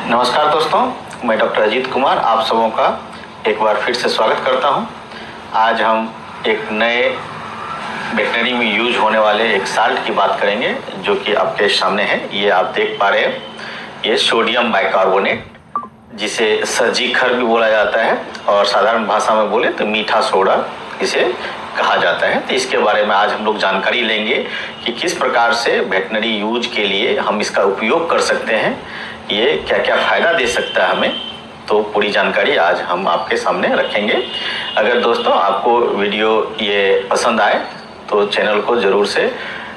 नमस्कार दोस्तों, मैं डॉक्टर अजीत कुमार आप सबों का एक बार फिर से स्वागत करता हूं। आज हम एक नए वेटनरी में यूज होने वाले एक साल्ट की बात करेंगे जो कि आपके सामने है। ये आप देख पा रहे हैं, ये सोडियम बाइकार्बोनेट, जिसे सर्जिखर भी बोला जाता है और साधारण भाषा में बोले तो मीठा सोडा इसे कहा जाता है। तो इसके बारे में आज हम लोग जानकारी लेंगे कि किस प्रकार से वेटनरी यूज के लिए हम इसका उपयोग कर सकते हैं, ये क्या क्या फ़ायदा दे सकता है हमें। तो पूरी जानकारी आज हम आपके सामने रखेंगे। अगर दोस्तों आपको वीडियो ये पसंद आए तो चैनल को ज़रूर से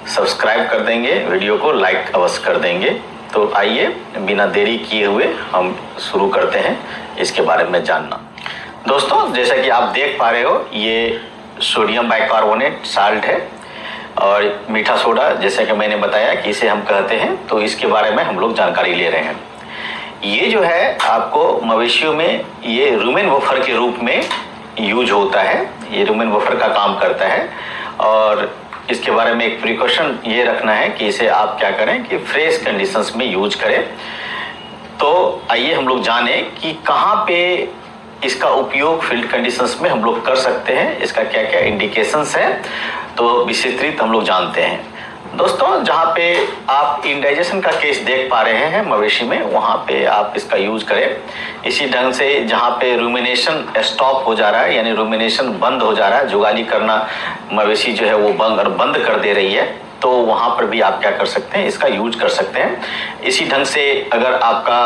सब्सक्राइब कर देंगे, वीडियो को लाइक अवश्य कर देंगे। तो आइए बिना देरी किए हुए हम शुरू करते हैं इसके बारे में जानना। दोस्तों जैसा कि आप देख पा रहे हो, ये सोडियम बाइकार्बोनेट साल्ट है और मीठा सोडा जैसे कि मैंने बताया कि इसे हम कहते हैं। तो इसके बारे में हम लोग जानकारी ले रहे हैं। ये जो है आपको मवेशियों में ये रूमेन बफर के रूप में यूज होता है, ये रूमेन बफर का काम करता है। और इसके बारे में एक प्रिकॉशन ये रखना है कि इसे आप क्या करें कि फ्रेश कंडीशंस में यूज करें। तो आइए हम लोग जानें कि कहाँ पे इसका उपयोग फील्ड कंडीशंस में हम लोग कर सकते हैं, इसका क्या क्या इंडिकेशंस है, तो विस्तृत हम लोग जानते हैं। दोस्तों जहाँ पे आप इंडाइजेशन का केस देख पा रहे हैं मवेशी में, वहाँ पे आप इसका यूज करें। इसी ढंग से जहाँ पे रूमिनेशन स्टॉप हो जा रहा है, यानी रूमिनेशन बंद हो जा रहा है, जुगाली करना मवेशी जो है वो बंद कर दे रही है, तो वहाँ पर भी आप क्या कर सकते हैं, इसका यूज कर सकते हैं। इसी ढंग से अगर आपका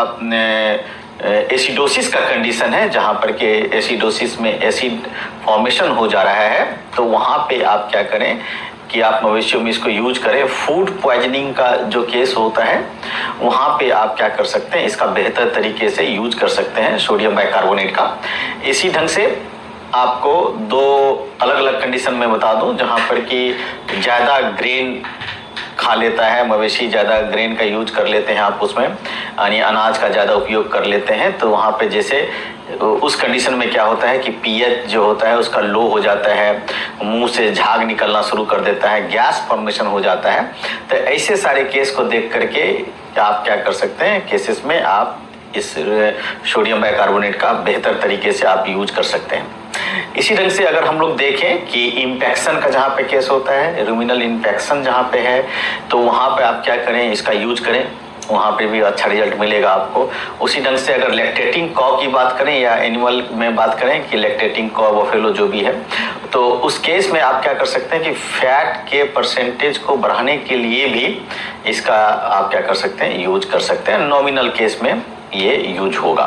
एसिडोसिस का कंडीशन है, जहाँ पर के एसिडोसिस में एसिड फॉर्मेशन हो जा रहा है, तो वहाँ पे आप क्या करें कि आप मवेशियों में इसको यूज करें। फूड पॉइजनिंग का जो केस होता है वहाँ पे आप क्या कर सकते हैं, इसका बेहतर तरीके से यूज कर सकते हैं सोडियम बाइकार्बोनेट का। इसी ढंग से आपको दो अलग अलग कंडीशन में बता दूं, जहाँ पर कि ज़्यादा ग्रेन खा लेता है मवेशी, ज़्यादा ग्रेन का यूज कर लेते हैं आप उसमें, यानी अनाज का ज़्यादा उपयोग कर लेते हैं। तो वहाँ पे जैसे उस कंडीशन में क्या होता है कि पीएच जो होता है उसका लो हो जाता है, मुंह से झाग निकलना शुरू कर देता है, गैस फॉर्मेशन हो जाता है। तो ऐसे सारे केस को देख करके आप क्या कर सकते हैं, केसेस में आप इस सोडियम बाइकार्बोनेट का बेहतर तरीके से आप यूज कर सकते हैं। इसी ढंग से अगर हम लोग देखें कि इन्फेक्शन का जहाँ पे केस होता है, रूमिनल इन्फेक्शन जहाँ पे है, तो वहाँ पे आप क्या करें, इसका यूज करें, वहाँ पे भी अच्छा रिजल्ट मिलेगा आपको। उसी ढंग से अगर लैक्टेटिंग कॉ की बात करें या एनिमल में बात करें कि लैक्टेटिंग कॉ बफेलो जो भी है, तो उस केस में आप क्या कर सकते हैं कि फैट के परसेंटेज को बढ़ाने के लिए भी इसका आप क्या कर सकते हैं, यूज कर सकते हैं। नॉमिनल केस में ये यूज होगा।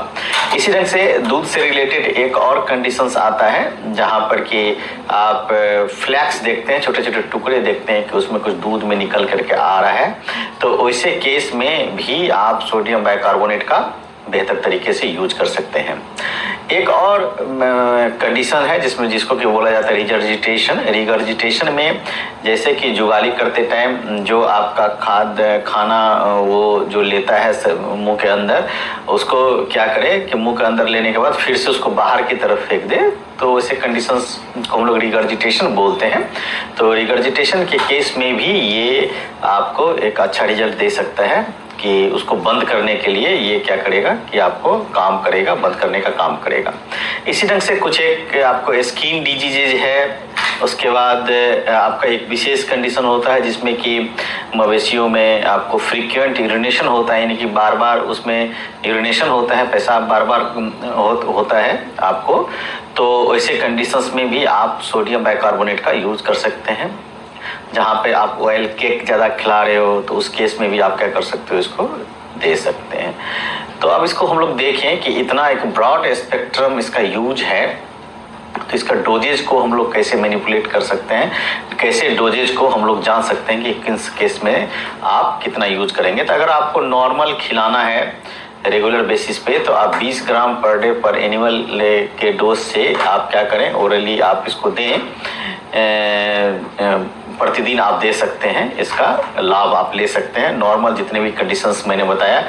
इसी ढंग से दूध से रिलेटेड एक और कंडीशंस आता है, जहाँ पर कि आप फ्लैक्स देखते हैं, छोटे छोटे टुकड़े देखते हैं कि उसमें कुछ दूध में निकल करके आ रहा है, तो वैसे केस में भी आप सोडियम बाइकार्बोनेट का बेहतर तरीके से यूज कर सकते हैं। एक और कंडीशन है जिसको कि बोला जाता है रिगर्जिटेशन में, जैसे कि जुगाली करते टाइम जो आपका खाना वो जो लेता है मुंह के अंदर, उसको क्या करे कि मुंह के अंदर लेने के बाद फिर से उसको बाहर की तरफ फेंक दे, तो वैसे कंडीशंस को हम लोग रिगर्जिटेशन बोलते हैं। तो रिगर्जिटेशन के केस में भी ये आपको एक अच्छा रिजल्ट दे सकता है कि उसको बंद करने के लिए ये क्या करेगा कि आपको काम करेगा, बंद करने का काम करेगा। इसी ढंग से कुछ एक आपको स्किन डिजीजेज है, उसके बाद आपका एक विशेष कंडीशन होता है जिसमें कि मवेशियों में आपको फ्रीक्वेंट यूरिनेशन होता है, यानी कि बार बार उसमें यूरिनेशन होता है, पेशाब बार बार होता है आपको। तो ऐसे कंडीशंस में भी आप सोडियम बाइकार्बोनेट का यूज कर सकते हैं। जहाँ पे आप ऑयल केक ज़्यादा खिला रहे हो, तो उस केस में भी आप क्या कर सकते हो, इसको दे सकते हैं। तो अब इसको हम लोग देखें कि इतना एक ब्रॉड स्पेक्ट्रम इसका यूज है, तो इसका डोजेज को हम लोग कैसे मैनिपुलेट कर सकते हैं, कैसे डोजेज को हम लोग जान सकते हैं कि किस केस में आप कितना यूज करेंगे। तो अगर आपको नॉर्मल खिलाना है रेगुलर बेसिस पे, तो आप 20 ग्राम पर डे पर एनिमल के डोज से आप क्या करें, ओरली आप इसको दें, प्रतिदिन आप दे सकते हैं, इसका लाभ आप ले सकते हैं। नॉर्मल जितने भी कंडीशंस मैंने बताया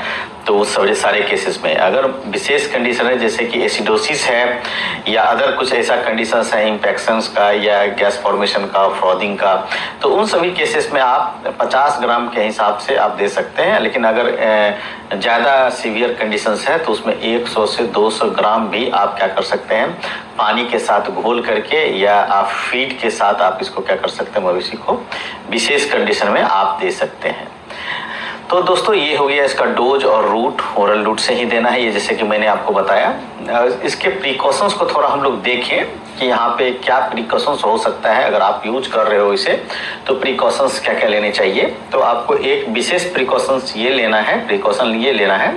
तो उस सारे केसेस में अगर विशेष कंडीशन है जैसे कि एसिडोसिस है या अदर कुछ ऐसा कंडीशंस है इन्फेक्शंस का या गैस फॉर्मेशन का, फ्रॉदिंग का, तो उन सभी केसेस में आप 50 ग्राम के हिसाब से आप दे सकते हैं। लेकिन अगर ज़्यादा सीवियर कंडीशंस है तो उसमें 100 से 200 ग्राम भी आप क्या कर सकते हैं, पानी के साथ घोल करके या आप फीड के साथ आप इसको क्या कर सकते हैं, मवेशी को विशेष कंडीशन में आप दे सकते हैं। तो दोस्तों ये हो गया इसका डोज और रूट, ओरल रूट से ही देना है ये, जैसे कि मैंने आपको बताया। इसके प्रिकॉशंस को थोड़ा हम लोग देखें कि यहाँ पे क्या प्रिकॉशंस हो सकता है अगर आप यूज कर रहे हो इसे, तो प्रिकॉशंस क्या क्या लेने चाहिए। तो आपको एक विशेष प्रिकॉशंस ये लेना है, प्रिकॉशन ये लेना है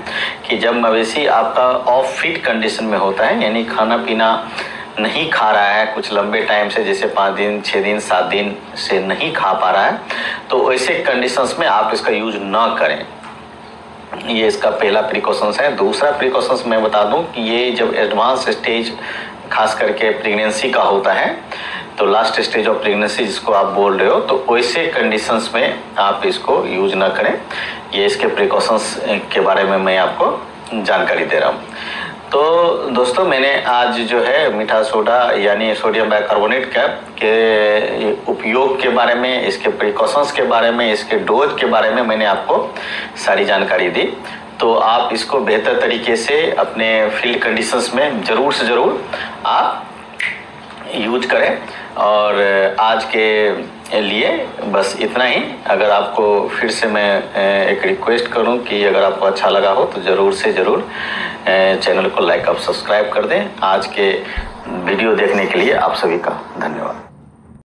कि जब मवेशी आपका ऑफ फिट कंडीशन में होता है, यानी खाना पीना नहीं खा रहा है कुछ लंबे टाइम से, जैसे 5 दिन 6 दिन 7 दिन से नहीं खा पा रहा है, तो ऐसे कंडीशंस में आप इसका यूज ना करें। ये इसका पहला प्रिकॉशंस है। दूसरा प्रिकॉशंस मैं बता दूं कि ये जब एडवांस स्टेज खास करके प्रेगनेंसी का होता है, तो लास्ट स्टेज ऑफ प्रेगनेंसी जिसको आप बोल रहे हो, तो वैसे कंडीशंस में आप इसको यूज ना करें। ये इसके प्रिकॉशंस के बारे में मैं आपको जानकारी दे रहा हूँ। तो दोस्तों मैंने आज जो है मीठा सोडा यानी सोडियम बाइकार्बोनेट के उपयोग के बारे में, इसके प्रिकॉशंस के बारे में, इसके डोज के बारे में मैंने आपको सारी जानकारी दी। तो आप इसको बेहतर तरीके से अपने फील्ड कंडीशंस में ज़रूर से ज़रूर आप यूज करें। और आज के लिए बस इतना ही। अगर आपको फिर से मैं एक रिक्वेस्ट करूं कि अगर आपको अच्छा लगा हो तो ज़रूर से ज़रूर चैनल को लाइक और सब्सक्राइब कर दें। आज के वीडियो देखने के लिए आप सभी का धन्यवाद।